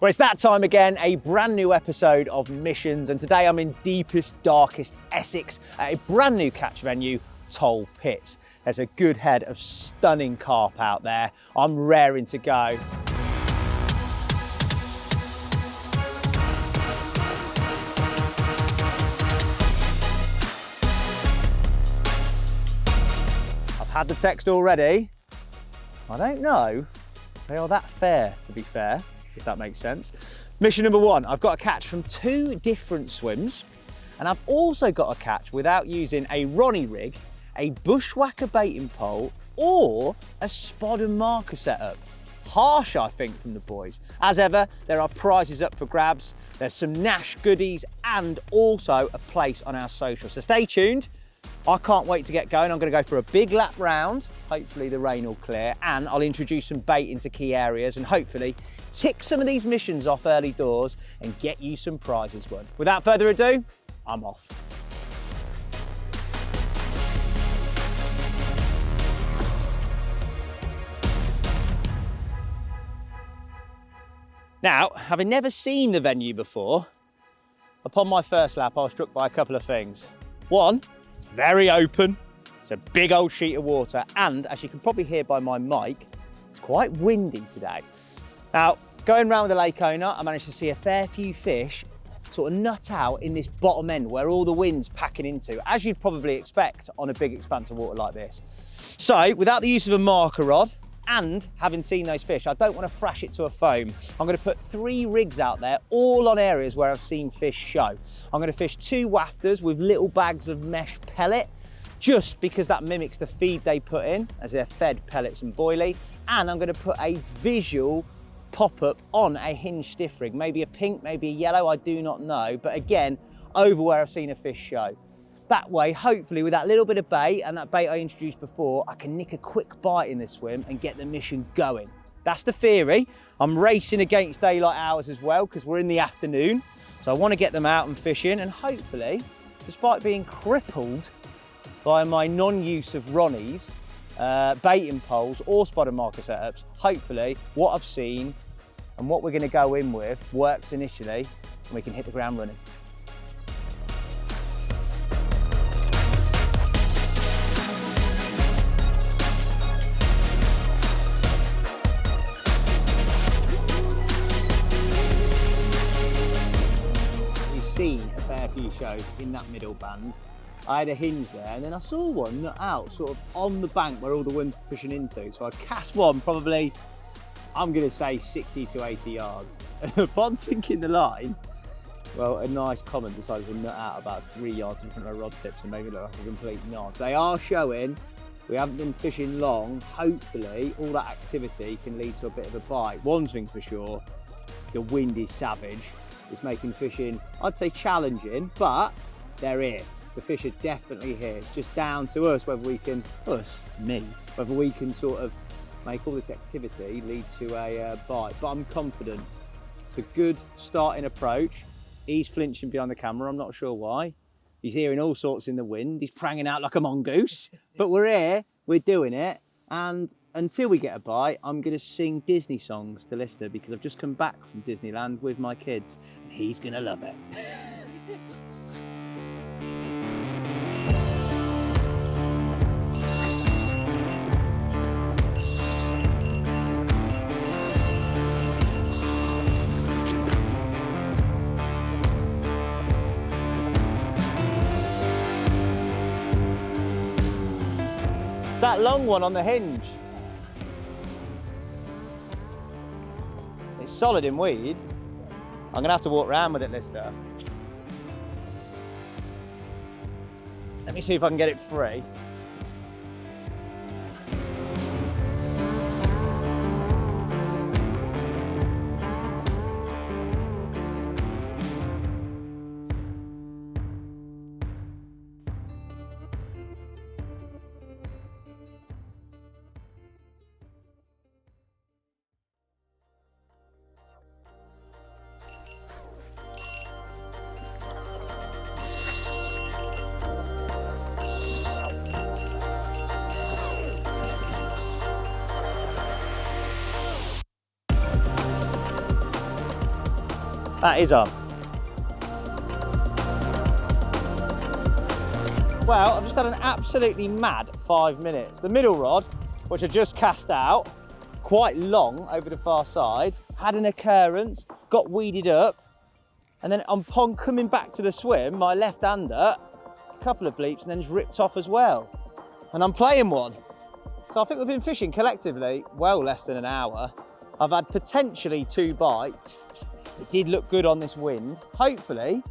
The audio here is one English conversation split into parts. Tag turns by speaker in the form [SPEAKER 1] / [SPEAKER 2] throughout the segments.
[SPEAKER 1] Well, it's that time again, a brand new episode of Missions, and today I'm in deepest, darkest Essex at a brand new catch venue, Tollpits. There's a good head of stunning carp out there. I'm raring to go. I've had the text already. I don't know if they are that fair, to be fair, if that makes sense. Mission number one, I've got a catch from 2 different swims, and I've also got a catch without using a Ronnie rig, a bushwhacker baiting pole, or a spot and marker setup. Harsh, I think, from the boys. As ever, there are prizes up for grabs. There's some Nash goodies and also a place on our social. So stay tuned. I can't wait to get going. I'm going to go for a big lap round. Hopefully the rain will clear, and I'll introduce some bait into key areas and hopefully tick some of these missions off early doors and get you some prizes won. Without further ado, I'm off. Now, having never seen the venue before, upon my first lap I was struck by a couple of things. One, it's very open, it's a big old sheet of water, and as you can probably hear by my mic, it's quite windy today. Now, going around with the lake owner, I managed to see a fair few fish sort of nut out in this bottom end where all the wind's packing into, as you'd probably expect on a big expanse of water like this. So, without the use of a marker rod, and having seen those fish, I don't want to thrash it to a foam. I'm going to put 3 rigs out there, all on areas where I've seen fish show. I'm going to fish 2 wafters with little bags of mesh pellet, just because that mimics the feed they put in, as they're fed pellets and boilie. And I'm going to put a visual pop-up on a hinge stiff rig, maybe a pink, maybe a yellow, I do not know, but again, over where I've seen a fish show. That way, hopefully, with that little bit of bait and that bait I introduced before, I can nick a quick bite in this swim and get the mission going. That's the theory. I'm racing against daylight hours as well because we're in the afternoon. So I want to get them out and fishing, and hopefully, despite being crippled by my non-use of Ronnie's, baiting poles or spot and marker setups, hopefully what I've seen and what we're going to go in with works initially and we can hit the ground running. Seen a fair few shows in that middle band. I had a hinge there, and then I saw one nut out sort of on the bank where all the wind's pushing into. So I cast one probably, I'm going to say 60 to 80 yards. And upon sinking the line, well, a nice comment decided to nut out about 3 yards in front of my rod tips and made me look like a complete nod. They are showing. We haven't been fishing long. Hopefully all that activity can lead to a bit of a bite. One thing for sure, the wind is savage. It's making fishing, I'd say, challenging, but they're here. The fish are definitely here. It's just down to us whether we can, whether we can sort of make all this activity lead to a bite. But I'm confident. It's a good starting approach. He's flinching behind the camera, I'm not sure why. He's hearing all sorts in the wind. He's pranging out like a mongoose. But we're here, we're doing it, and until we get a bite, I'm going to sing Disney songs to Lister because I've just come back from Disneyland with my kids and he's going to love it. It's that long one on the hinge. It's solid in weed. I'm going to have to walk around with it, Lister. Let me see if I can get it free. That is on. Well, I've just had an absolutely mad 5 minutes. The middle rod, which I just cast out, quite long over the far side, had an occurrence, got weeded up, and then upon coming back to the swim, my left-hander, a couple of bleeps, and then it's ripped off as well. And I'm playing one. So I think we've been fishing collectively well less than an hour. I've had potentially 2 bites. It did look good on this wind. Hopefully,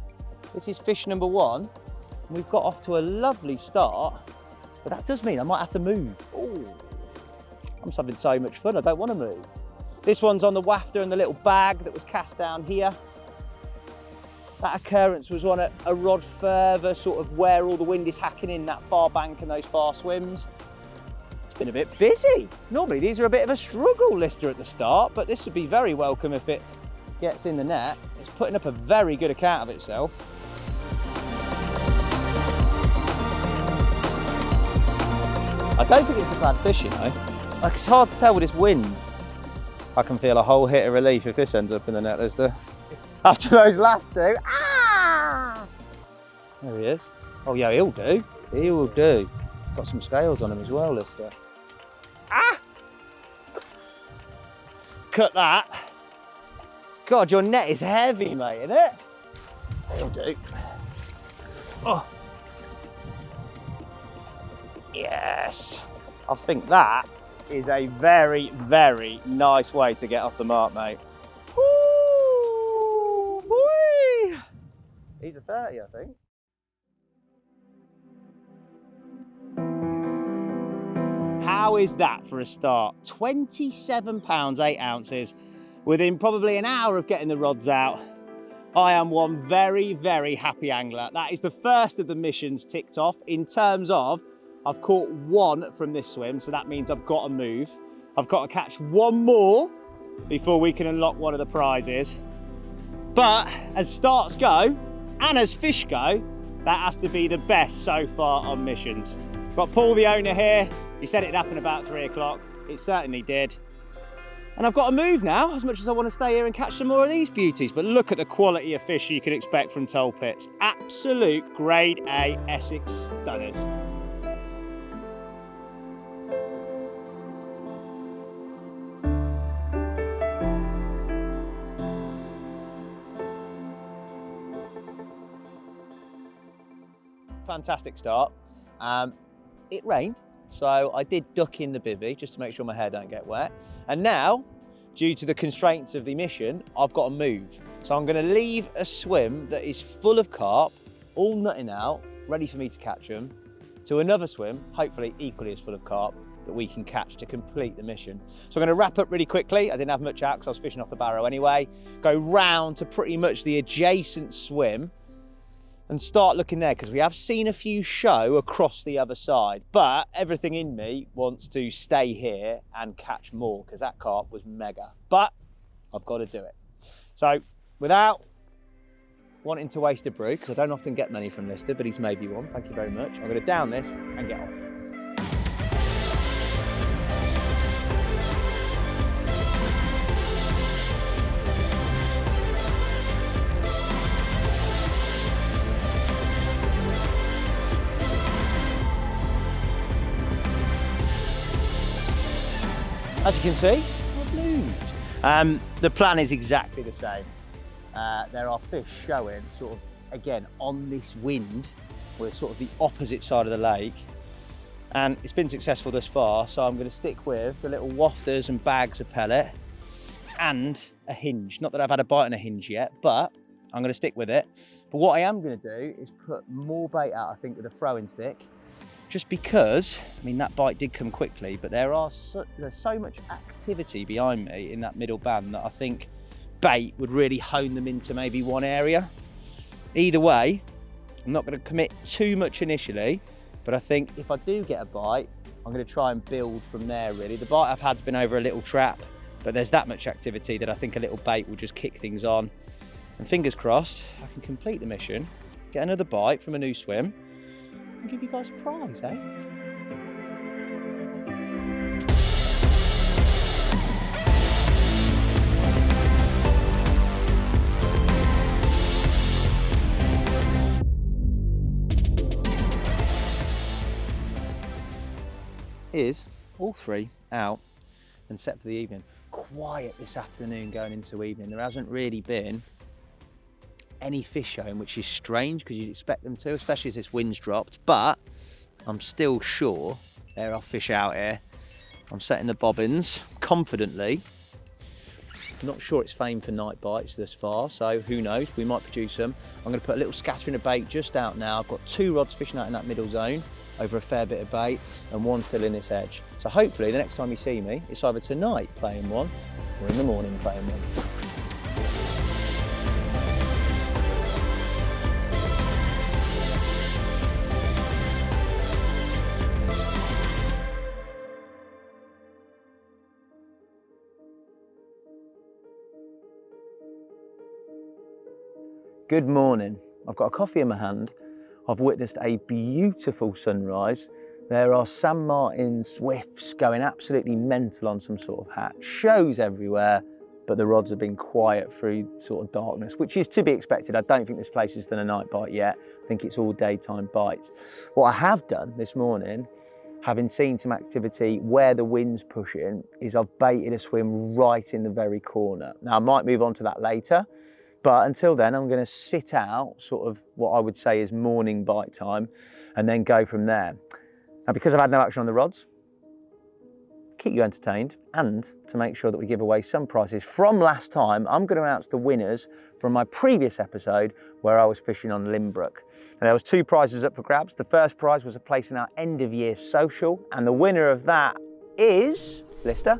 [SPEAKER 1] this is fish number 1. And we've got off to a lovely start, but that does mean I might have to move. Ooh. I'm just having so much fun, I don't want to move. This one's on the wafter and the little bag that was cast down here. That occurrence was on a rod further, sort of where all the wind is hacking in that far bank and those far swims. It's been a bit busy. Normally these are a bit of a struggle, Lister, at the start, but this would be very welcome if it gets in the net. It's putting up a very good account of itself. I don't think it's a bad fish, you know. Like, it's hard to tell with this wind. I can feel a whole hit of relief if this ends up in the net, Lister. After those last 2. Ah! There he is. Oh yeah, he'll do. He will do. Got some scales on him as well, Lister. Ah! Cut that. God, your net is heavy, mate, isn't it? He'll do. Oh. Yes. I think that is a very, very nice way to get off the mark, mate. Woo, boy. He's a 30, I think. How is that for a start? 27 pounds, 8 ounces, within probably an hour of getting the rods out. I am one very, very happy angler. That is the first of the missions ticked off in terms of I've caught 1 from this swim, so that means I've got to move. I've got to catch 1 more before we can unlock one of the prizes. But as starts go, and as fish go, that has to be the best so far on missions. Got Paul, the owner, here. He said it'd happen about 3 o'clock. It certainly did. And I've got to move now, as much as I want to stay here and catch some more of these beauties. But look at the quality of fish you can expect from Tollpits. Absolute grade A Essex stunners. Fantastic start. It rained, so I did duck in the bivvy just to make sure my hair don't get wet. And now, due to the constraints of the mission, I've got to move. So I'm going to leave a swim that is full of carp, all nutting out, ready for me to catch them, to another swim, hopefully equally as full of carp, that we can catch to complete the mission. So I'm going to wrap up really quickly. I didn't have much out because I was fishing off the barrow anyway. Go round to pretty much the adjacent swim and start looking there, because we have seen a few show across the other side, but everything in me wants to stay here and catch more, because that carp was mega, but I've got to do it. So without wanting to waste a brew, because I don't often get many from Lister, but he's maybe one, thank you very much, I'm going to down this and get off. As you can see, I've moved. The plan is exactly the same. There are fish showing sort of, again, on this wind. We're sort of the opposite side of the lake. And it's been successful thus far, so I'm going to stick with the little wafters and bags of pellet and a hinge. Not that I've had a bite on a hinge yet, but I'm going to stick with it. But what I am going to do is put more bait out, I think, with a throwing stick. Just because, I mean, that bite did come quickly, but there's so much activity behind me in that middle band that I think bait would really hone them into maybe one area. Either way, I'm not going to commit too much initially, but I think if I do get a bite, I'm going to try and build from there, really. The bite I've had's been over a little trap, but there's that much activity that I think a little bait will just kick things on. And fingers crossed, I can complete the mission, get another bite from a new swim, and give you guys a prize, eh? is all three out and set for the evening. Quiet this afternoon going into evening. There hasn't really been any fish showing, which is strange because you'd expect them to, especially as this wind's dropped, but I'm still sure there are fish out here. I'm setting the bobbins confidently. Not sure it's famed for night bites this far, so who knows, we might produce them. I'm going to put a little scattering of bait just out now. I've got 2 rods fishing out in that middle zone over a fair bit of bait and 1 still in this edge. So hopefully the next time you see me, it's either tonight playing 1 or in the morning playing 1. Good morning. I've got a coffee in my hand. I've witnessed a beautiful sunrise. There are San Martin swifts going absolutely mental on some sort of hatch. Shows everywhere, but the rods have been quiet through sort of darkness, which is to be expected. I don't think this place has done a night bite yet. I think it's all daytime bites. What I have done this morning, having seen some activity where the wind's pushing, is I've baited a swim right in the very corner. Now I might move on to that later, but until then, I'm going to sit out sort of what I would say is morning bite time and then go from there. Now, because I've had no action on the rods, keep you entertained and to make sure that we give away some prizes from last time, I'm going to announce the winners from my previous episode where I was fishing on Limbrook. And there was 2 prizes up for grabs. The first prize was a place in our end of year social, and the winner of that is, Lister?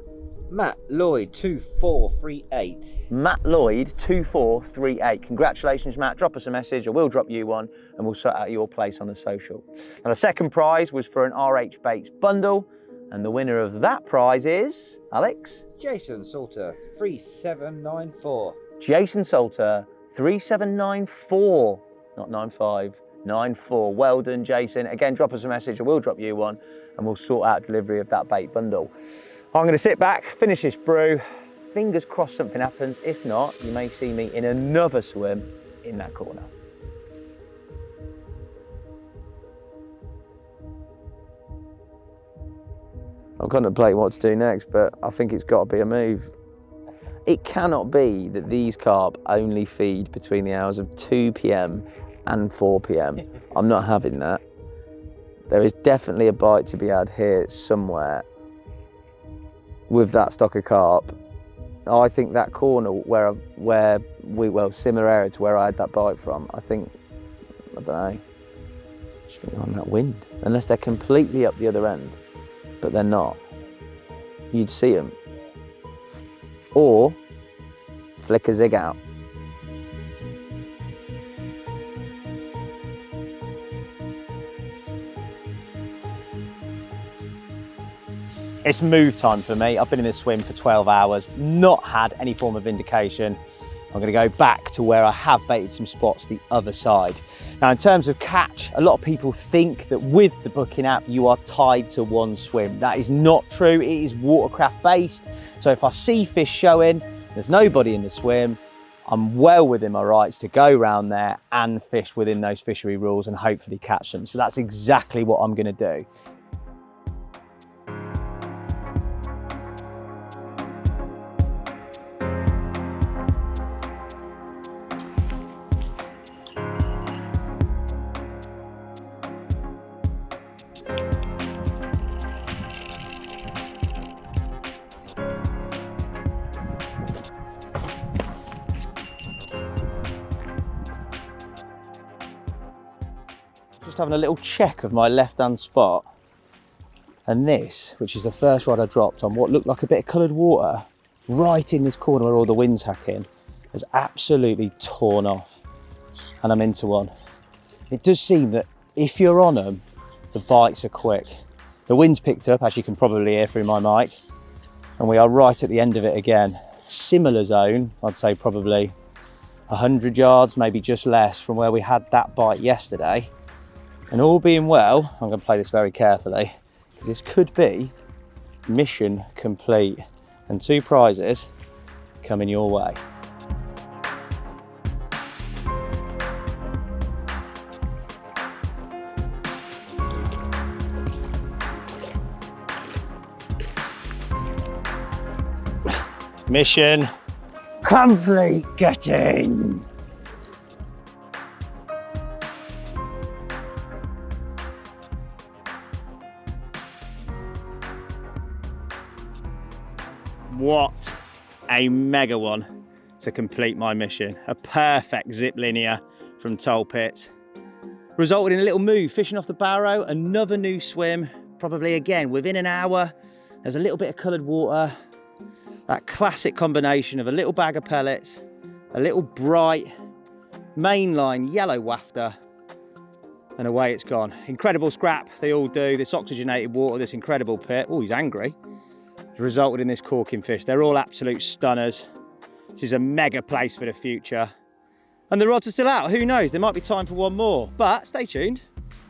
[SPEAKER 2] Matt Lloyd 2438.
[SPEAKER 1] Matt Lloyd 2438. Congratulations, Matt. Drop us a message or we'll drop you one and we'll sort out your place on the social. Now the second prize was for an RH Baits bundle, and the winner of that prize is Alex?
[SPEAKER 2] Jason Salter 3794.
[SPEAKER 1] Jason Salter 3794, not 9594. Well done, Jason. Again, drop us a message or we'll drop you one and we'll sort out delivery of that bait bundle. I'm going to sit back, finish this brew, fingers crossed something happens. If not, you may see me in another swim in that corner. I'm contemplating what to do next, but I think it's got to be a move. It cannot be that these carp only feed between the hours of 2 p.m. and 4 p.m. I'm not having that. There is definitely a bite to be had here somewhere with that stock of carp. I think that corner where we, similar area to where I had that bite from, I don't know, I just think they're on that wind. Unless they're completely up the other end, but they're not. You'd see them. Or flick a zig out. It's move time for me. I've been in this swim for 12 hours, not had any form of indication. I'm going to go back to where I have baited some spots the other side. Now, in terms of catch, a lot of people think that with the booking app, you are tied to one swim. That is not true. It is watercraft based. So if I see fish showing, there's nobody in the swim, I'm well within my rights to go around there and fish within those fishery rules and hopefully catch them. So that's exactly what I'm going to do. Just having a little check of my left-hand spot, and this, which is the first rod I dropped on what looked like a bit of coloured water, right in this corner where all the wind's hacking, has absolutely torn off, and I'm into one. It does seem that if you're on them, the bites are quick. The wind's picked up, as you can probably hear through my mic, and we are right at the end of it again. Similar zone, I'd say probably 100 yards, maybe just less from where we had that bite yesterday. And all being well, I'm going to play this very carefully, because this could be mission complete and 2 prizes coming your way. Mission complete. Get in. What a mega one to complete my mission. A perfect zip linear from Tollpits. Resulted in a little move, fishing off the barrow, another new swim, probably again within an hour. There's a little bit of coloured water. That classic combination of a little bag of pellets, a little bright mainline yellow wafter, and away it's gone. Incredible scrap, they all do. This oxygenated water, this incredible pit. Oh, he's angry. Resulted in this corking fish. They're all absolute stunners. This is a mega place for the future. And the rods are still out. Who knows? There might be time for one more. But stay tuned.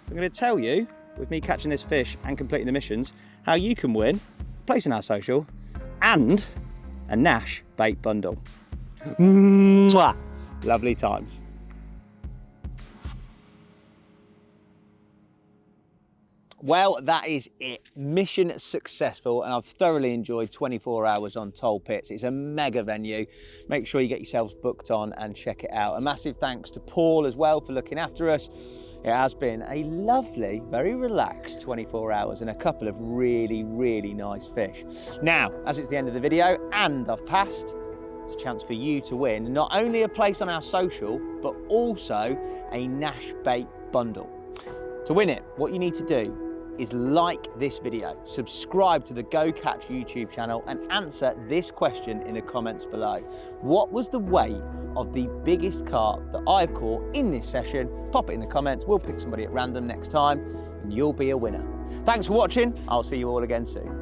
[SPEAKER 1] I'm going to tell you, with me catching this fish and completing the missions, how you can win a place in our social and a Nash Bait Bundle. Mwah! Lovely times. Well, that is it. Mission successful, and I've thoroughly enjoyed 24 hours on Tollpits. It's a mega venue. Make sure you get yourselves booked on and check it out. A massive thanks to Paul as well for looking after us. It has been a lovely, very relaxed 24 hours and a couple of really, really nice fish. Now, as it's the end of the video and I've passed, it's a chance for you to win not only a place on our social, but also a Nash Bait Bundle. To win it, what you need to do is like this video, subscribe to the Go Catch YouTube channel, and answer this question in the comments below. What was the weight of the biggest carp that I've caught in this session? Pop it in the comments, we'll pick somebody at random next time, and you'll be a winner. Thanks for watching, I'll see you all again soon.